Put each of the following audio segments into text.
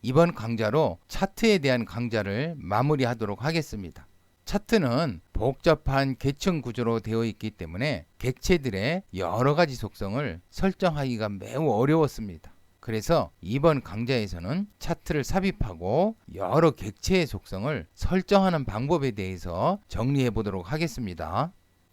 이번 강좌로 차트에 대한 강좌를 마무리하도록 하겠습니다. 차트는 복잡한 계층 구조로 되어 있기 때문에 객체들의 여러 가지 속성을 설정하기가 매우 어려웠습니다. 그래서 이번 강좌에서는 차트를 삽입하고 여러 객체의 속성을 설정하는 방법에 대해서 정리해 보도록 하겠습니다.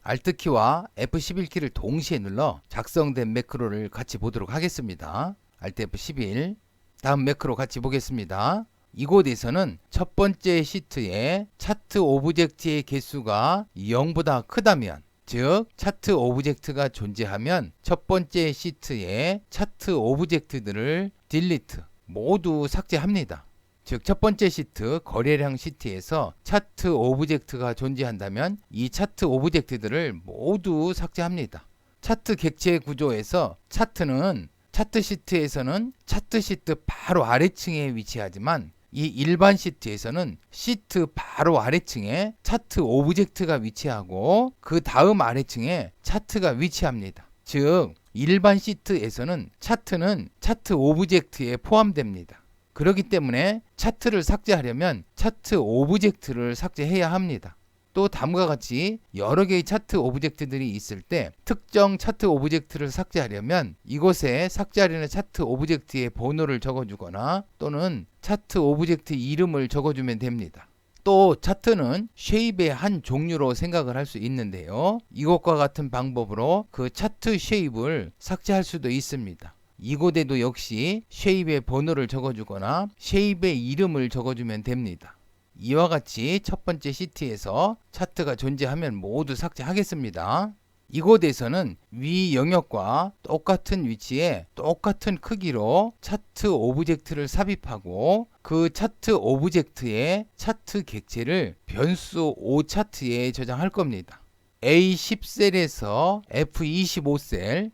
Alt키와 F11키를 동시에 눌러 작성된 매크로를 같이 보도록 하겠습니다. Alt F11. 다음 매크로 같이 보겠습니다. 이곳에서는 첫 번째 시트에 차트 오브젝트의 개수가 0보다 크다면, 즉 차트 오브젝트가 존재하면 첫 번째 시트에 차트 오브젝트들을 딜리트, 모두 삭제합니다. 즉 첫 번째 시트, 거래량 시트에서 차트 오브젝트가 존재한다면 이 차트 오브젝트들을 모두 삭제합니다. 차트 객체 구조에서 차트는 차트 시트에서는 차트 시트 바로 아래층에 위치하지만 이 일반 시트에서는 시트 바로 아래층에 차트 오브젝트가 위치하고 그 다음 아래층에 차트가 위치합니다. 즉 일반 시트에서는 차트는 차트 오브젝트에 포함됩니다. 그렇기 때문에 차트를 삭제하려면 차트 오브젝트를 삭제해야 합니다. 또 다음과 같이 여러 개의 차트 오브젝트들이 있을 때 특정 차트 오브젝트를 삭제하려면 이곳에 삭제하려는 차트 오브젝트의 번호를 적어주거나 또는 차트 오브젝트 이름을 적어주면 됩니다. 또 차트는 쉐입의 한 종류로 생각을 할 수 있는데요. 이것과 같은 방법으로 그 차트 쉐입을 삭제할 수도 있습니다. 이곳에도 역시 쉐입의 번호를 적어주거나 쉐입의 이름을 적어주면 됩니다. 이와 같이 첫 번째 시트에서 차트가 존재하면 모두 삭제하겠습니다. 이곳에서는 위 영역과 똑같은 위치에 똑같은 크기로 차트 오브젝트를 삽입하고 그 차트 오브젝트의 차트 객체를 변수 5차트에 저장할 겁니다. A10셀에서 F25셀,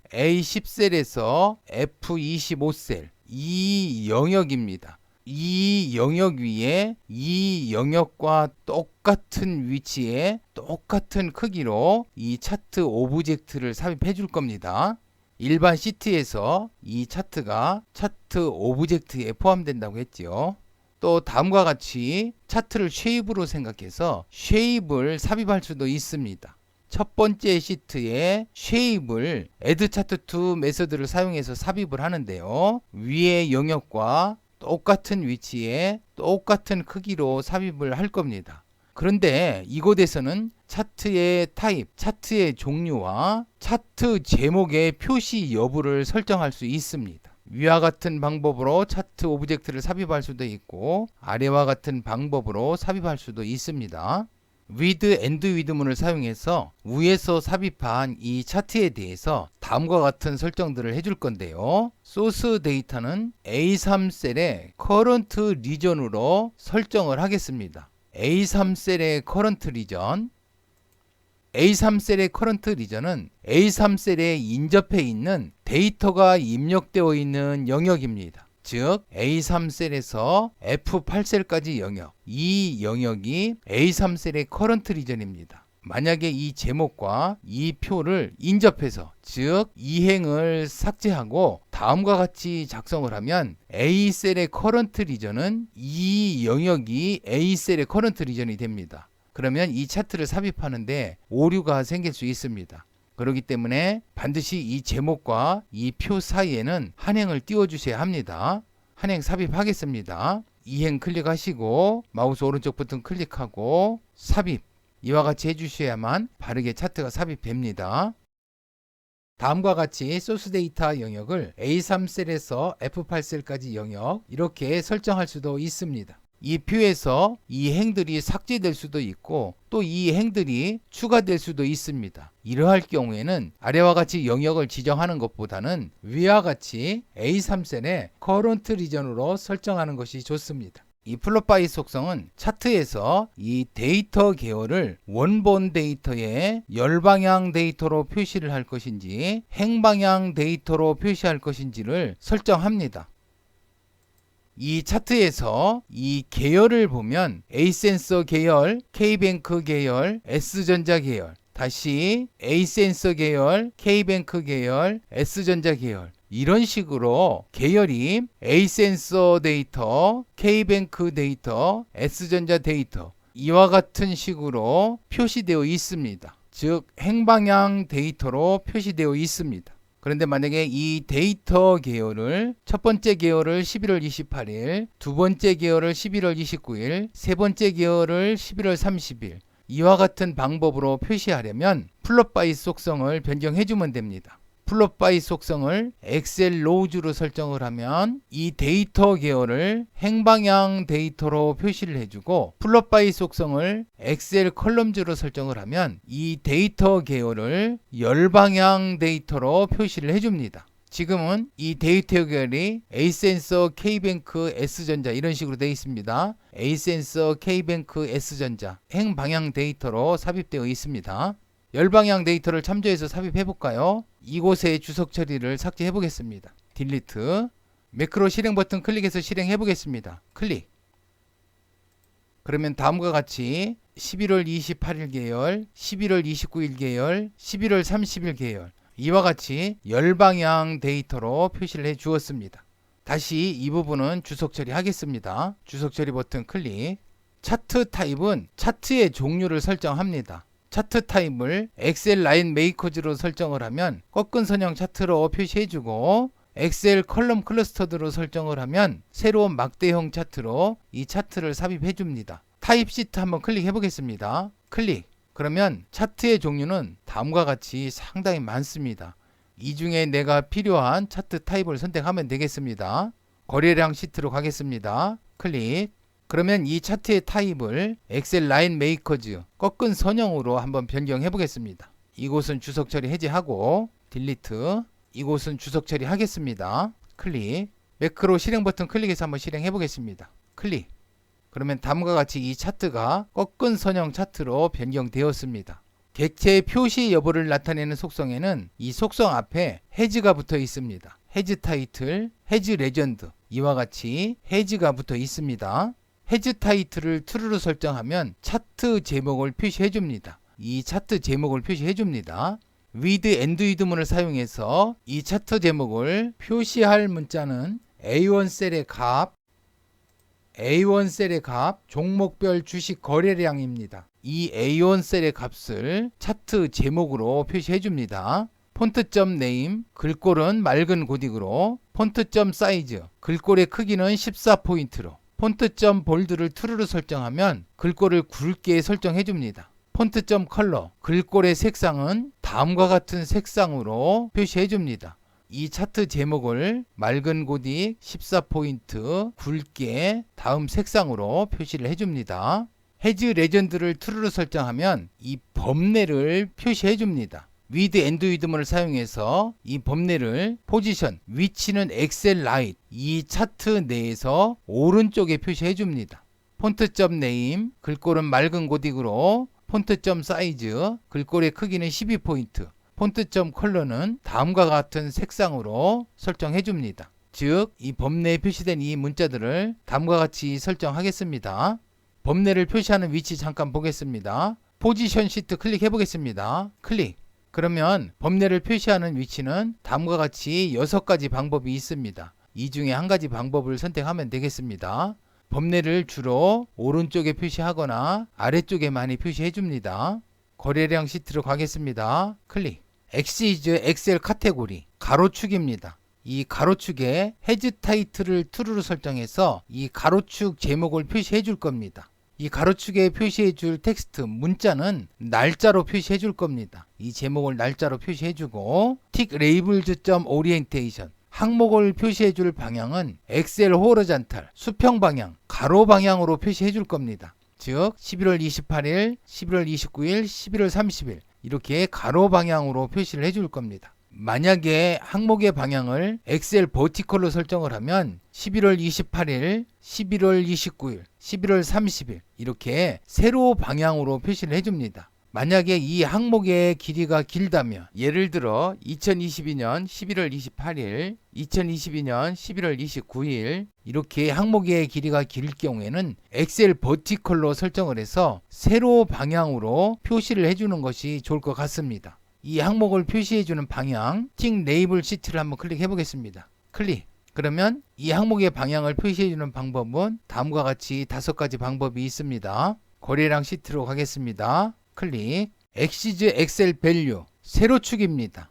A10셀에서 F25셀, 이 영역입니다. 이 영역 위에 이 영역과 똑같은 위치에 똑같은 크기로 이 차트 오브젝트를 삽입해 줄 겁니다. 일반 시트에서 이 차트가 차트 오브젝트에 포함된다고 했지요. 또 다음과 같이 차트를 쉐입으로 생각해서 쉐입을 삽입할 수도 있습니다. 첫 번째 시트에 쉐입을 add chart to 메서드를 사용해서 삽입을 하는데요. 위의 영역과 똑같은 위치에 똑같은 크기로 삽입을 할 겁니다. 그런데 이곳에서는 차트의 타입, 차트의 종류와 차트 제목의 표시 여부를 설정할 수 있습니다. 위와 같은 방법으로 차트 오브젝트를 삽입할 수도 있고 아래와 같은 방법으로 삽입할 수도 있습니다. with and with문을 사용해서 위에서 삽입한 이 차트에 대해서 다음과 같은 설정들을 해줄 건데요. 소스 데이터는 A3셀의 current region으로 설정을 하겠습니다. A3셀의 current region, A3셀의 current region은 A3셀에 인접해 있는 데이터가 입력되어 있는 영역입니다. 즉 A3셀에서 F8셀까지 영역, 이 영역이 A3셀의 커런트 리전입니다. 만약에 이 제목과 이 표를 인접해서 즉 이행을 삭제하고 다음과 같이 작성을 하면 A셀의 커런트 리전은 이 영역이 A셀의 커런트 리전이 됩니다. 그러면 이 차트를 삽입하는데 오류가 생길 수 있습니다. 그렇기 때문에 반드시 이 제목과 이 표 사이에는 한행을 띄워 주셔야 합니다. 한행 삽입하겠습니다. 이행 클릭하시고 마우스 오른쪽 버튼 클릭하고 삽입, 이와 같이 해주셔야만 바르게 차트가 삽입됩니다. 다음과 같이 소스 데이터 영역을 A3셀에서 F8셀까지 영역 이렇게 설정할 수도 있습니다. 이 뷰에서 이 행들이 삭제될 수도 있고 또 이 행들이 추가될 수도 있습니다. 이러할 경우에는 아래와 같이 영역을 지정하는 것보다는 위와 같이 A3셀의 current region으로 설정하는 것이 좋습니다. 이 플롯 바이 속성은 차트에서 이 데이터 계열을 원본 데이터의 열방향 데이터로 표시를 할 것인지 행방향 데이터로 표시할 것인지를 설정합니다. 이 차트에서 이 계열을 보면 A센서 계열, K뱅크 계열, S전자 계열, 다시 A센서 계열, K뱅크 계열, S전자 계열 이런 식으로 계열이 A센서 데이터, K뱅크 데이터, S전자 데이터 이와 같은 식으로 표시되어 있습니다. 즉 행방향 데이터로 표시되어 있습니다. 그런데 만약에 이 데이터 계열을 첫 번째 계열을 11월 28일, 두 번째 계열을 11월 29일, 세 번째 계열을 11월 30일 이와 같은 방법으로 표시하려면 플롯 바이 속성을 변경해 주면 됩니다. 플롯 바이 속성을 엑셀 로우즈로 설정을 하면 이 데이터 계열을 행방향 데이터로 표시를 해주고, 플롯 바이 속성을 엑셀 컬럼즈로 설정을 하면 이 데이터 계열을 열방향 데이터로 표시를 해줍니다. 지금은 이 데이터 계열이 A센서, K뱅크, S전자 이런 식으로 되어 있습니다. A센서, K뱅크, S전자 행방향 데이터로 삽입되어 있습니다. 열방향 데이터를 참조해서 삽입해 볼까요? 이곳의 주석 처리를 삭제해 보겠습니다. 딜리트. 매크로 실행 버튼 클릭해서 실행해 보겠습니다. 클릭. 그러면 다음과 같이 11월 28일 계열, 11월 29일 계열, 11월 30일 계열 이와 같이 열방향 데이터로 표시를 해 주었습니다. 다시 이 부분은 주석 처리하겠습니다. 주석 처리 버튼 클릭. 차트 타입은 차트의 종류를 설정합니다. 차트 타입을 엑셀 라인 메이커즈로 설정을 하면 꺾은 선형 차트로 표시해주고, 엑셀 컬럼 클러스터드로 설정을 하면 새로운 막대형 차트로 이 차트를 삽입해줍니다. 타입 시트 한번 클릭해 보겠습니다. 클릭. 그러면 차트의 종류는 다음과 같이 상당히 많습니다. 이 중에 내가 필요한 차트 타입을 선택하면 되겠습니다. 거래량 시트로 가겠습니다. 클릭. 그러면 이 차트의 타입을 엑셀 라인 메이커즈 꺾은 선형으로 한번 변경해 보겠습니다. 이곳은 주석 처리 해제하고 딜리트. 이곳은 주석 처리 하겠습니다. 클릭. 매크로 실행 버튼 클릭해서 한번 실행해 보겠습니다. 클릭. 그러면 다음과 같이 이 차트가 꺾은 선형 차트로 변경되었습니다. 객체의 표시 여부를 나타내는 속성에는 이 속성 앞에 해즈가 붙어 있습니다. 해즈 타이틀, 해즈 레전드 이와 같이 해즈가 붙어 있습니다. 해즈 타이틀을 true로 설정하면 차트 제목을 표시해 줍니다. 이 차트 제목을 표시해 줍니다. with and with문을 사용해서 이 차트 제목을 표시할 문자는 A1 셀의 값, A1 셀의 값, 종목별 주식 거래량입니다. 이 A1 셀의 값을 차트 제목으로 표시해 줍니다. 폰트점 네임, 글꼴은 맑은 고딕으로, 폰트점 사이즈, 글꼴의 크기는 14포인트로, 폰트점 볼드를 true로 설정하면 글꼴을 굵게 설정해 줍니다. 폰트점 컬러, 글꼴의 색상은 다음과 같은 색상으로 표시해 줍니다. 이 차트 제목을 맑은 고딕 14포인트 굵게 다음 색상으로 표시를 해줍니다. 해즈 레전드를 true로 설정하면 이 범례를 표시해 줍니다. with and with문을 사용해서 이 범례를 포지션, 위치는 엑셀 라이트 이 차트 내에서 오른쪽에 표시해 줍니다. 폰트점 네임, 글꼴은 맑은 고딕으로, 폰트점 사이즈, 글꼴의 크기는 12포인트, 폰트점 컬러는 다음과 같은 색상으로 설정해 줍니다. 즉, 이 범례에 표시된 이 문자들을 다음과 같이 설정하겠습니다. 범례를 표시하는 위치 잠깐 보겠습니다. 포지션 시트 클릭해 보겠습니다. 클릭. 그러면 범례를 표시하는 위치는 다음과 같이 6가지 방법이 있습니다. 이 중에 한 가지 방법을 선택하면 되겠습니다. 범례를 주로 오른쪽에 표시하거나 아래쪽에 많이 표시해 줍니다. 거래량 시트로 가겠습니다. 클릭. 엑시즈 엑셀 카테고리 가로축입니다. 이 가로축에 해즈 타이틀을 true로 설정해서 이 가로축 제목을 표시해 줄 겁니다. 이 가로축에 표시해 줄 텍스트 문자는 날짜로 표시해 줄 겁니다. 이 제목을 날짜로 표시해 주고, 틱 레이블즈 점 오리엔테이션 항목을 표시해 줄 방향은 엑셀 호리존탈 수평 방향 가로 방향으로 표시해 줄 겁니다. 즉 11월 28일, 11월 29일, 11월 30일 이렇게 가로 방향으로 표시를 해 줄 겁니다. 만약에 항목의 방향을 엑셀 버티컬로 설정을 하면 11월 28일, 11월 29일, 11월 30일 이렇게 세로 방향으로 표시를 해줍니다. 만약에 이 항목의 길이가 길다면, 예를 들어 2022년 11월 28일, 2022년 11월 29일 이렇게 항목의 길이가 길 경우에는 엑셀 버티컬로 설정을 해서 세로 방향으로 표시를 해주는 것이 좋을 것 같습니다. 이 항목을 표시해주는 방향, 틱 레이블 시트를 한번 클릭해 보겠습니다. 클릭. 그러면 이 항목의 방향을 표시해주는 방법은 다음과 같이 5가지 방법이 있습니다. 거래량 시트로 가겠습니다. 클릭. 엑시즈 엑셀 밸류 세로축입니다.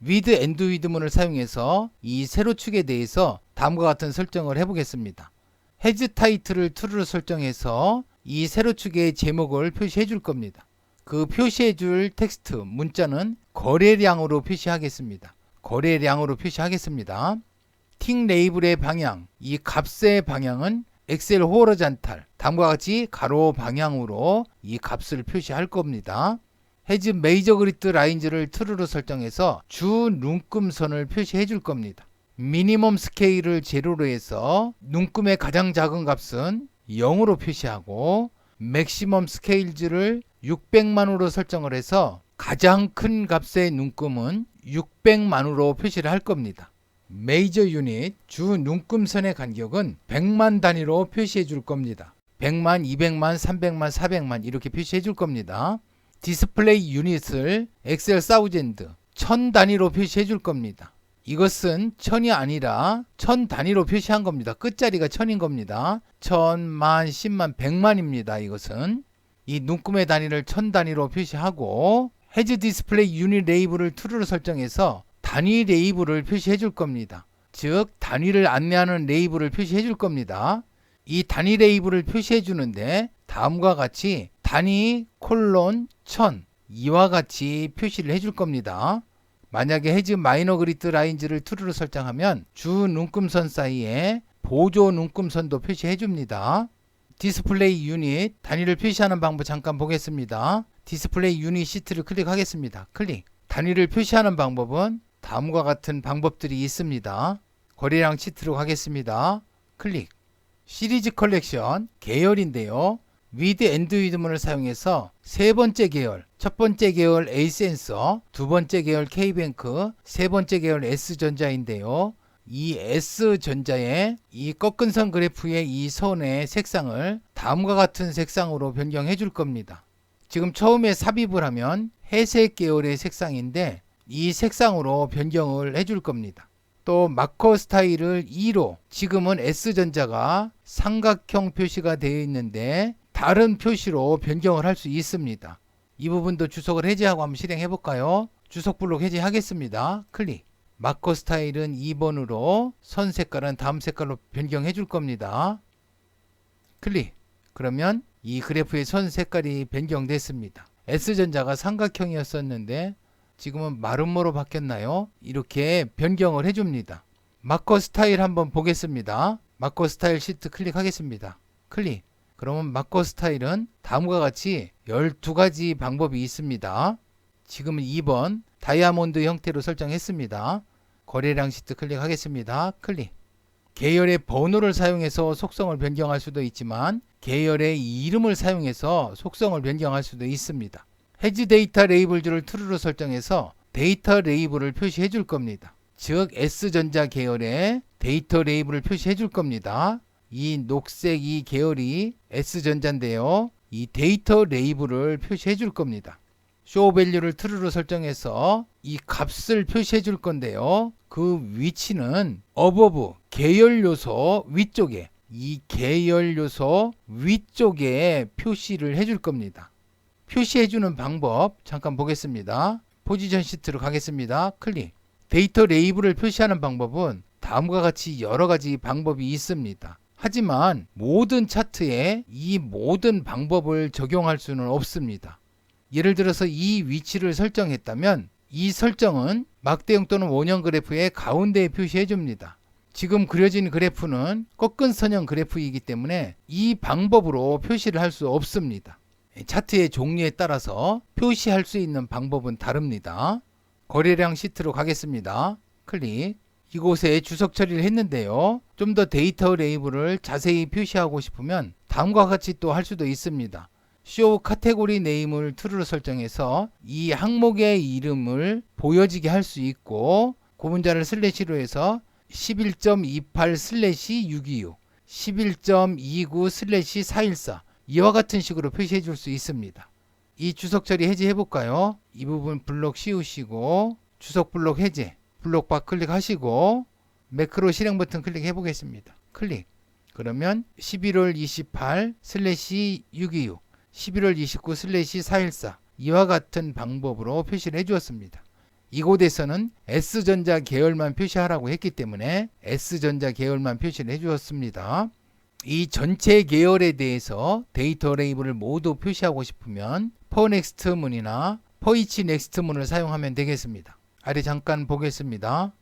with and with문을 사용해서 이 세로축에 대해서 다음과 같은 설정을 해보겠습니다. 헤즈 타이틀을 true로 설정해서 이 세로축의 제목을 표시해 줄 겁니다. 그 표시해 줄 텍스트 문자는 거래량으로 표시하겠습니다. 거래량으로 표시하겠습니다. 틱 레이블의 방향, 이 값의 방향은 엑셀 호러잔탈, 다음과 같이 가로 방향으로 이 값을 표시할 겁니다. 헤즈 메이저 그리드 라인즈를 true로 설정해서 주 눈금선을 표시해 줄 겁니다. 미니멈 스케일을 제로로 해서 눈금의 가장 작은 값은 0으로 표시하고 맥시멈 스케일즈를 600만으로 설정을 해서 가장 큰 값의 눈금은 600만으로 표시를 할 겁니다. 메이저 유닛 주 눈금선의 간격은 100만 단위로 표시해 줄 겁니다. 100만, 200만, 300만, 400만 이렇게 표시해 줄 겁니다. 디스플레이 유닛을 엑셀 사우젠드 1000 단위로 표시해 줄 겁니다. 이것은 1000이 아니라 1000 단위로 표시한 겁니다. 끝자리가 1000인 겁니다. 1000, 만, 10만, 100만입니다. 이것은 이 눈금의 단위를 1000 단위로 표시하고 헤즈 디스플레이 유닛 레이블을 true로 설정해서 단위 레이블을 표시해 줄 겁니다. 즉 단위를 안내하는 레이블을 표시해 줄 겁니다. 이 단위 레이블을 표시해 주는데 다음과 같이 단위 콜론 1000 이와 같이 표시를 해줄 겁니다. 만약에 헤즈 마이너 그리드 라인즈를 true로 설정하면 주 눈금선 사이에 보조 눈금선도 표시해 줍니다. 디스플레이 유닛 단위를 표시하는 방법 잠깐 보겠습니다. 디스플레이 유닛 시트를 클릭하겠습니다. 클릭. 단위를 표시하는 방법은 다음과 같은 방법들이 있습니다. 거래량 시트로 가겠습니다. 클릭. 시리즈 컬렉션 계열인데요. with and with문을 사용해서 세 번째 계열, 첫 번째 계열 A센서, 두 번째 계열 K뱅크, 세 번째 계열 S전자인데요. 이 S전자의 이 꺾은 선 그래프의 이 선의 색상을 다음과 같은 색상으로 변경해 줄 겁니다. 지금 처음에 삽입을 하면 회색 계열의 색상인데 이 색상으로 변경을 해 줄 겁니다. 또 마커 스타일을 2로 지금은 S전자가 삼각형 표시가 되어 있는데 다른 표시로 변경을 할 수 있습니다. 이 부분도 주석을 해제하고 한번 실행해 볼까요? 주석 블록 해제하겠습니다. 클릭. 마커 스타일은 2번으로 선 색깔은 다음 색깔로 변경해 줄 겁니다. 클릭. 그러면 이 그래프의 선 색깔이 변경됐습니다. S전자가 삼각형이었었는데 지금은 마름모로 바뀌었나요? 이렇게 변경을 해줍니다. 마커 스타일 한번 보겠습니다. 마커 스타일 시트 클릭하겠습니다. 클릭. 그러면 마커 스타일은 다음과 같이 12가지 방법이 있습니다. 지금은 2번 다이아몬드 형태로 설정했습니다. 거래량 시트 클릭하겠습니다. 클릭. 계열의 번호를 사용해서 속성을 변경할 수도 있지만 계열의 이름을 사용해서 속성을 변경할 수도 있습니다. 헤즈 데이터 레이블즈를 true로 설정해서 데이터 레이블을 표시해 줄 겁니다. 즉 S전자 계열의 데이터 레이블을 표시해 줄 겁니다. 이 녹색 이 계열이 S전자인데요. 이 데이터 레이블을 표시해 줄 겁니다. show value를 true로 설정해서 이 값을 표시해 줄 건데요. 그 위치는 above 계열 요소 위쪽에 이 계열 요소 위쪽에 표시를 해 줄 겁니다. 표시해 주는 방법 잠깐 보겠습니다. 포지션 시트로 가겠습니다. 클릭. 데이터 레이블을 표시하는 방법은 다음과 같이 여러 가지 방법이 있습니다. 하지만 모든 차트에 이 모든 방법을 적용할 수는 없습니다. 예를 들어서 이 위치를 설정했다면 이 설정은 막대형 또는 원형 그래프의 가운데에 표시해 줍니다. 지금 그려진 그래프는 꺾은 선형 그래프이기 때문에 이 방법으로 표시를 할 수 없습니다. 차트의 종류에 따라서 표시할 수 있는 방법은 다릅니다. 거래량 시트로 가겠습니다. 클릭. 이곳에 주석 처리를 했는데요. 좀 더 데이터 레이블을 자세히 표시하고 싶으면 다음과 같이 또 할 수도 있습니다. show 카테고리 네임을 true로 설정해서 이 항목의 이름을 보여지게 할 수 있고 구분자를 슬래시로 해서 11.28/626, 11.29/414 이와 같은 식으로 표시해 줄 수 있습니다. 이 주석 처리 해제해 볼까요? 이 부분 블록 씌우시고 주석 블록 해제, 블록바 클릭하시고 매크로 실행 버튼 클릭해 보겠습니다. 클릭. 그러면 11월 28 슬래시 626, 11월 29 슬래시 414 이와 같은 방법으로 표시를 해주었습니다. 이곳에서는 S전자 계열만 표시하라고 했기 때문에 S전자 계열만 표시를 해주었습니다. 이 전체 계열에 대해서 데이터 레이블을 모두 표시하고 싶으면 퍼넥스트 문이나 퍼이치 넥스트 문을 사용하면 되겠습니다. 아래 잠깐 보겠습니다.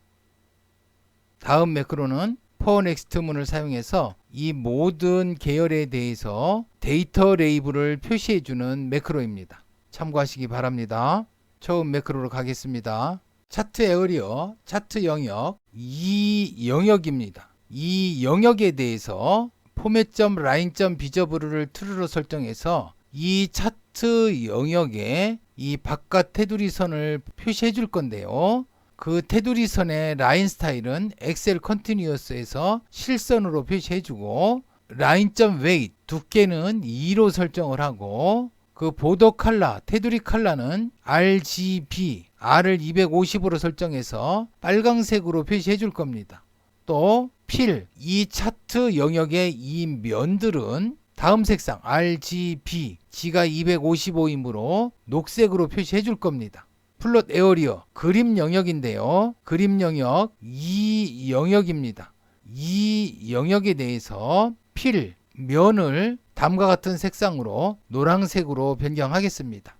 다음 매크로는 퍼넥스트 문을 사용해서 이 모든 계열에 대해서 데이터 레이블을 표시해주는 매크로입니다. 참고하시기 바랍니다. 처음 매크로로 가겠습니다. 차트 에어리어, 차트 영역, 이 영역입니다. 이 영역에 대해서 포맷점 라인점 비저블을 true로 설정해서 이 차트 영역에 이 바깥 테두리 선을 표시해 줄 건데요. 그 테두리 선의 라인 스타일은 엑셀 컨티뉴어스에서 실선으로 표시해 주고 라인점 웨이트 두께는 2로 설정을 하고 그 보더 컬러, 테두리 컬러는 RGB, R을 250으로 설정해서 빨강색으로 표시해 줄 겁니다. 또 필, 이 차트 영역의 이 면들은 다음 색상 RGB, G가 255이므로 녹색으로 표시해 줄 겁니다. 플롯 에어리어, 그림 영역인데요. 그림 영역, 이 영역입니다. 이 영역에 대해서 필, 면을 다음과 같은 색상으로 노란색으로 변경하겠습니다.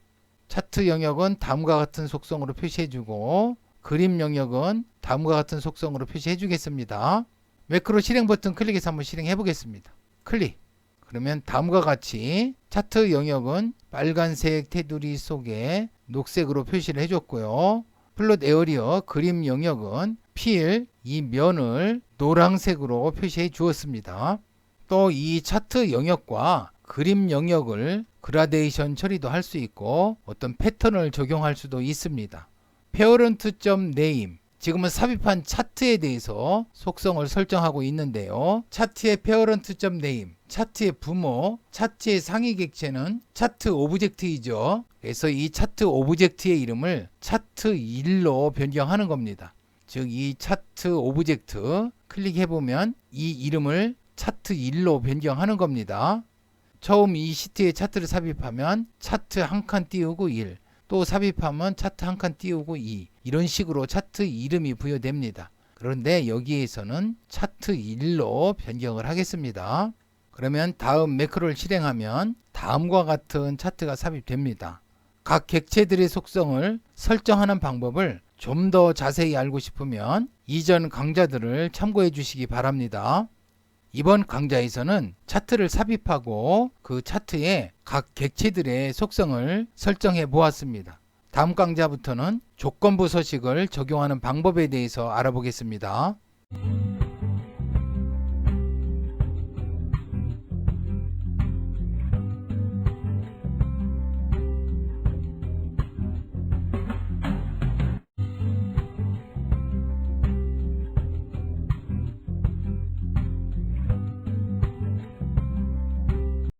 차트 영역은 다음과 같은 속성으로 표시해주고 그림 영역은 다음과 같은 속성으로 표시해주겠습니다. 매크로 실행 버튼 클릭해서 한번 실행해 보겠습니다. 클릭. 그러면 다음과 같이 차트 영역은 빨간색 테두리 속에 녹색으로 표시를 해줬고요. 플롯 에어리어 그림 영역은 필, 이 면을 노란색으로 표시해 주었습니다. 또 이 차트 영역과 그림 영역을 그라데이션 처리도 할 수 있고 어떤 패턴을 적용할 수도 있습니다. parent.name, 지금은 삽입한 차트에 대해서 속성을 설정하고 있는데요. 차트의 parent.name, 차트의 부모, 차트의 상위 객체는 차트 오브젝트이죠. 그래서 이 차트 오브젝트의 이름을 차트1로 변경하는 겁니다. 즉 이 차트 오브젝트 클릭해보면 이 이름을 차트1로 변경하는 겁니다. 처음 이 시트에 차트를 삽입하면 차트 한 칸 띄우고 1, 또 삽입하면 차트 한 칸 띄우고 2, 이런 식으로 차트 이름이 부여됩니다. 그런데 여기에서는 차트1로 변경을 하겠습니다. 그러면 다음 매크로를 실행하면 다음과 같은 차트가 삽입됩니다. 각 객체들의 속성을 설정하는 방법을 좀 더 자세히 알고 싶으면 이전 강좌들을 참고해 주시기 바랍니다. 이번 강좌에서는 차트를 삽입하고 그 차트에 각 객체들의 속성을 설정해 보았습니다. 다음 강좌부터는 조건부 서식을 적용하는 방법에 대해서 알아보겠습니다.